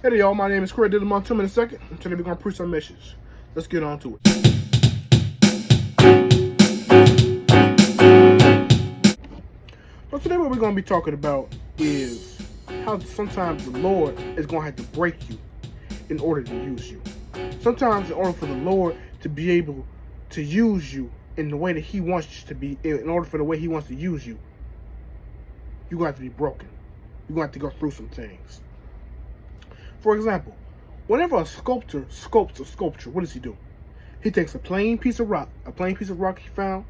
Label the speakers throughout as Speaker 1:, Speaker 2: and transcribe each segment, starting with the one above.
Speaker 1: Hey y'all, my name is Craig. Did about 2 minutes a second. Today we're gonna preach some message. Let's get on to it. So today what we're gonna be talking about is how sometimes the Lord is gonna have to break you in order to use you. Sometimes in order for the Lord to be able to use you in the way that He wants you to be, in order for the way He wants to use you, you're gonna have to be broken. You're gonna have to go through some things. For example, whenever a sculptor sculpts a sculpture, what does he do? He takes a plain piece of rock he found,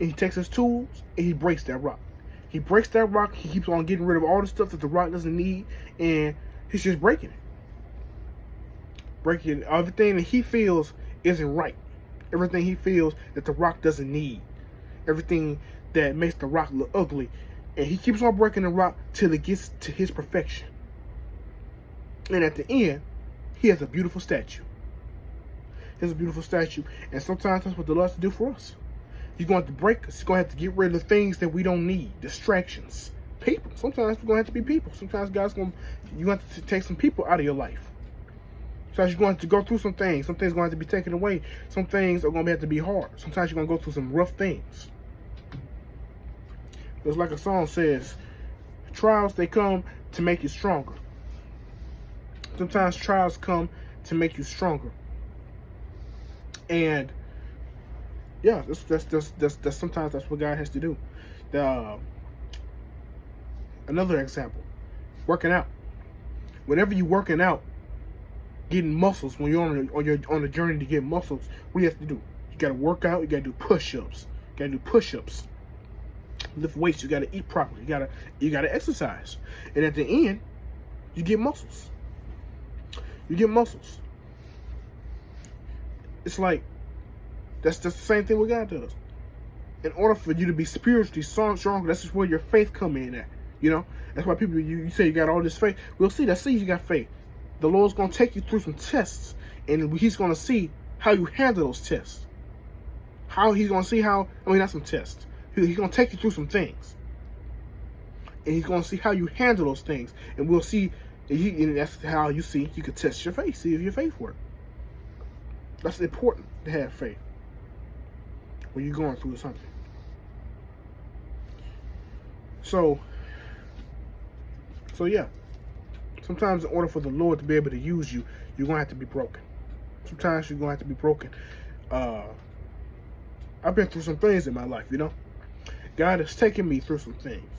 Speaker 1: and he takes his tools and he breaks that rock. He breaks that rock, he keeps on getting rid of all the stuff that the rock doesn't need, and he's just breaking it. Breaking everything that he feels isn't right. Everything he feels that the rock doesn't need. Everything that makes the rock look ugly. And he keeps on breaking the rock till it gets to his perfection. And at the end, he has a beautiful statue. He has a beautiful statue. And sometimes that's what the Lord has to do for us. He's going to break us. He's going to have to get rid of the things that we don't need. Distractions. People. Sometimes we're going to have to be people. Sometimes you have to take some people out of your life. Sometimes you're going to go through some things. Some things are going to have to be taken away. Some things are going to have to be hard. Sometimes you're going to go through some rough things. It's like a song says, trials, they come to make you stronger. Sometimes trials come to make you stronger. And yeah, that's sometimes that's what God has to do. Another example, working out. Whenever you're working out, getting muscles, when you're on a journey to get muscles, what do you have to do? You gotta work out, you gotta do push-ups. Lift weights, you gotta eat properly, you gotta exercise. And at the end, you get muscles. It's like that's the same thing what God does. In order for you to be spiritually stronger, that's just where your faith come in at. You know, that's why people you say you got all this faith. We'll see. Let's see if you got faith. The Lord's gonna take you through some tests, and He's gonna see how you handle those tests. Not some tests. He's gonna take you through some things, and He's gonna see how you handle those things, and we'll see. And that's how you can test your faith, see if your faith works. That's important to have faith when you're going through something. So yeah. Sometimes in order for the Lord to be able to use you, you're going to have to be broken. Sometimes you're going to have to be broken. I've been through some things in my life, you know. God has taken me through some things.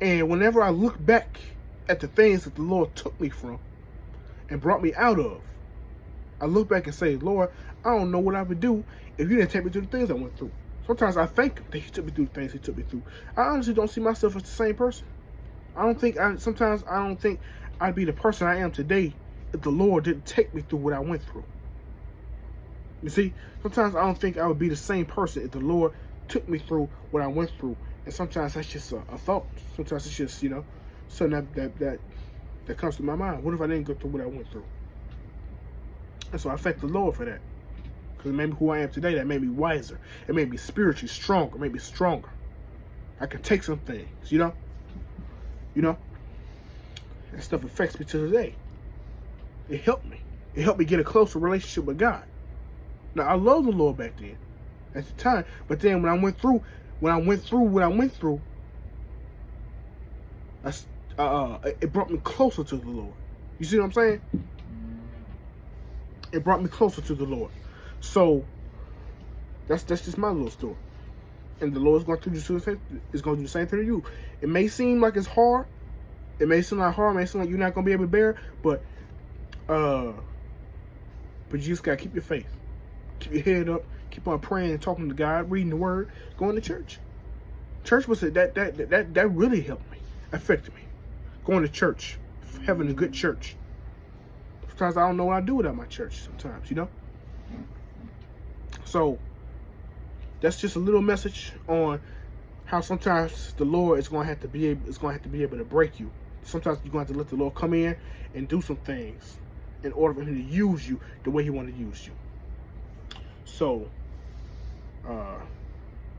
Speaker 1: And whenever I look back at the things that the Lord took me from and brought me out of, I look back and say, Lord, I don't know what I would do if you didn't take me through the things I went through. Sometimes I thank Him that He took me through the things He took me through. I honestly don't see myself as the same person. Sometimes I don't think I'd be the person I am today if the Lord didn't take me through what I went through. You see, sometimes I don't think I would be the same person if the Lord took me through what I went through. And sometimes that's just a thought. Sometimes it's just, something that comes to my mind. What if I didn't go through what I went through? And so I thank the Lord for that. Because it made me who I am today. That made me wiser. It made me spiritually stronger. It made me stronger. I can take some things, That stuff affects me to today. It helped me. It helped me get a closer relationship with God. Now, I love the Lord back then, at the time. But then when I went through what I went through, it brought me closer to the Lord. You see what I'm saying? It brought me closer to the Lord. So that's just my little story. And the Lord's going to do the same thing to you. It may seem like it's hard. It may seem like hard. It may seem like you're not going to be able to bear it. But you just got to keep your faith. Keep your head up. Keep on praying and talking to God, reading the Word, going to church. Church was that really helped me, affected me. Going to church, having a good church. Sometimes I don't know what I do without my church. Sometimes, So that's just a little message on how sometimes the Lord is going to have to be able to break you. Sometimes you're going to have to let the Lord come in and do some things in order for Him to use you the way He wants to use you. So,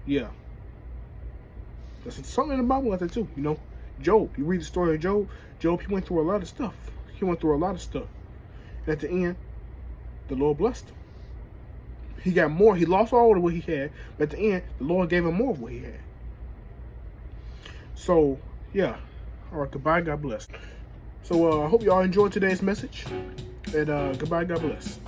Speaker 1: yeah. There's something in the Bible like that too, Job, you read the story of Job. Job, he went through a lot of stuff. He went through a lot of stuff. And at the end, the Lord blessed him. He got more. He lost all of what he had, but at the end, the Lord gave him more of what he had. So, yeah. All right, goodbye. God bless. So, I hope y'all enjoyed today's message. And goodbye. God bless.